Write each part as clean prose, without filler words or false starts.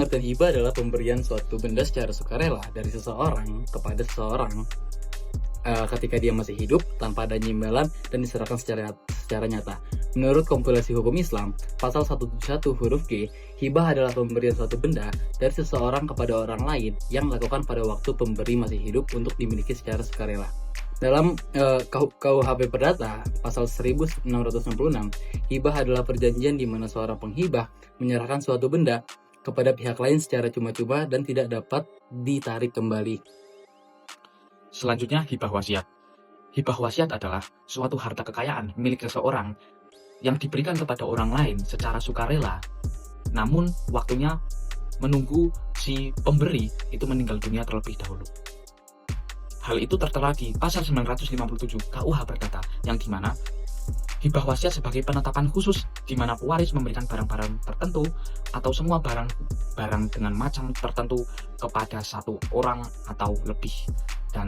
Pengertian hibah adalah pemberian suatu benda secara sukarela dari seseorang kepada seseorang ketika dia masih hidup tanpa adanya imbalan dan diserahkan secara nyata. Menurut kompilasi hukum Islam, pasal 171 huruf G, hibah adalah pemberian suatu benda dari seseorang kepada orang lain yang dilakukan pada waktu pemberi masih hidup untuk dimiliki secara sukarela. Dalam KUHP Perdata, pasal 1666, hibah adalah perjanjian di mana seorang penghibah menyerahkan suatu benda kepada pihak lain secara cuma-cuma dan tidak dapat ditarik kembali. Selanjutnya, hibah wasiat. Hibah wasiat adalah suatu harta kekayaan milik seseorang yang diberikan kepada orang lain secara sukarela, namun waktunya menunggu si pemberi itu meninggal dunia terlebih dahulu. Hal itu tertera di pasal 957 KUH Perdata, yang dimana hibah wasiat sebagai penetapan khusus di mana pewaris memberikan barang-barang tertentu atau semua barang dengan macam tertentu kepada satu orang atau lebih, dan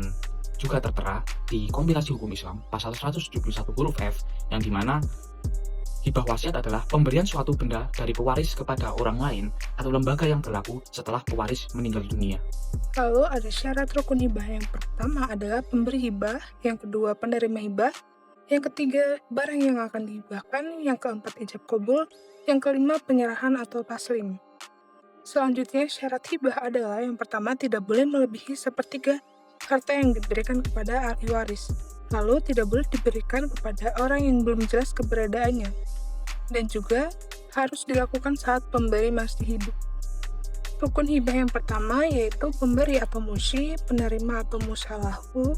juga tertera di kompilasi hukum Islam pasal 171 huruf F, yang dimana hibah wasiat adalah pemberian suatu benda dari pewaris kepada orang lain atau lembaga yang berlaku setelah pewaris meninggal dunia. Lalu ada syarat rukun hibah. Yang pertama adalah pemberi hibah, yang kedua penerima hibah, yang ketiga barang yang akan dihibahkan, yang keempat ijab kabul, yang kelima penyerahan atau taslim. Selanjutnya syarat hibah adalah yang pertama tidak boleh melebihi sepertiga harta yang diberikan kepada ahli waris. Lalu tidak boleh diberikan kepada orang yang belum jelas keberadaannya. Dan juga harus dilakukan saat pemberi masih hidup. Rukun hibah yang pertama yaitu pemberi atau musi, penerima atau musalahu.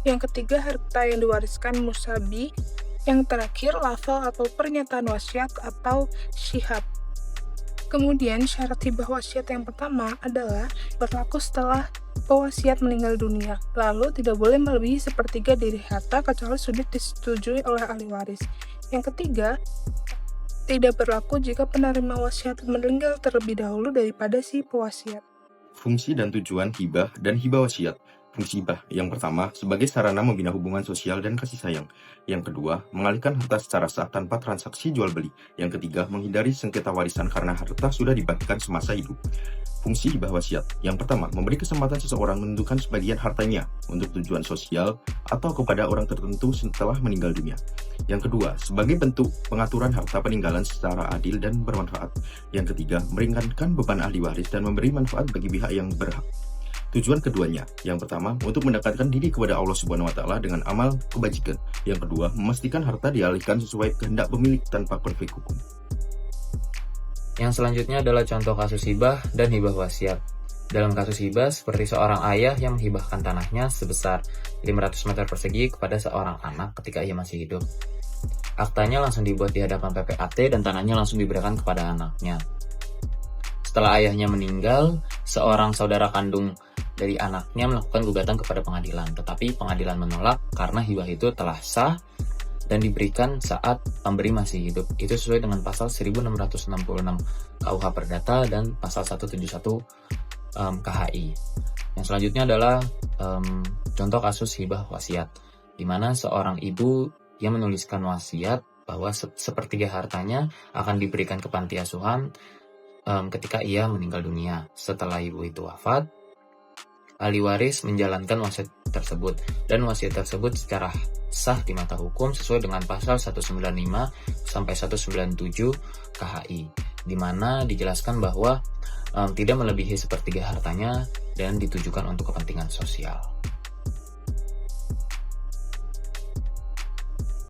Yang ketiga harta yang diwariskan musabi. Yang terakhir lafal atau pernyataan wasiat atau syihab. Kemudian syarat hibah wasiat yang pertama adalah berlaku setelah pewasiat meninggal dunia. Lalu tidak boleh melebihi sepertiga dari harta kecuali sudah disetujui oleh ahli waris. Yang ketiga, tidak berlaku jika penerima wasiat meninggal terlebih dahulu daripada si pewasiat. Fungsi dan tujuan hibah dan hibah wasiat. Fungsi hibah yang pertama sebagai sarana membina hubungan sosial dan kasih sayang. Yang kedua, mengalihkan harta secara sah tanpa transaksi jual beli. Yang ketiga, menghindari sengketa warisan karena harta sudah dibagikan semasa hidup. Fungsi hibah wasiat. Yang pertama, memberi kesempatan seseorang menentukan sebagian hartanya untuk tujuan sosial atau kepada orang tertentu setelah meninggal dunia. Yang kedua, sebagai bentuk pengaturan harta peninggalan secara adil dan bermanfaat. Yang ketiga, meringankan beban ahli waris dan memberi manfaat bagi pihak yang berhak. Tujuan keduanya, yang pertama, untuk mendekatkan diri kepada Allah Subhanahu wa Ta'ala dengan amal kebajikan. Yang kedua, memastikan harta dialihkan sesuai kehendak pemilik tanpa konflik hukum. Yang selanjutnya adalah contoh kasus hibah dan hibah wasiat. Dalam kasus hibah, seperti seorang ayah yang menghibahkan tanahnya sebesar 500 meter persegi kepada seorang anak ketika ia masih hidup. Aktanya langsung dibuat di hadapan PPAT dan tanahnya langsung diberikan kepada anaknya. Setelah ayahnya meninggal, seorang saudara kandung dari anaknya melakukan gugatan kepada pengadilan, tetapi pengadilan menolak karena hibah itu telah sah dan diberikan saat pemberi masih hidup. Itu sesuai dengan pasal 1666 KUH Perdata dan pasal 171 KHI. Yang selanjutnya adalah contoh kasus hibah wasiat, di mana seorang ibu yang menuliskan wasiat bahwa sepertiga hartanya akan diberikan ke panti asuhan ketika ia meninggal dunia. Setelah ibu itu wafat, ahli waris menjalankan wasiat tersebut, dan wasiat tersebut secara sah di mata hukum sesuai dengan pasal 195 sampai 197 KHI, di mana dijelaskan bahwa tidak melebihi sepertiga hartanya dan ditujukan untuk kepentingan sosial.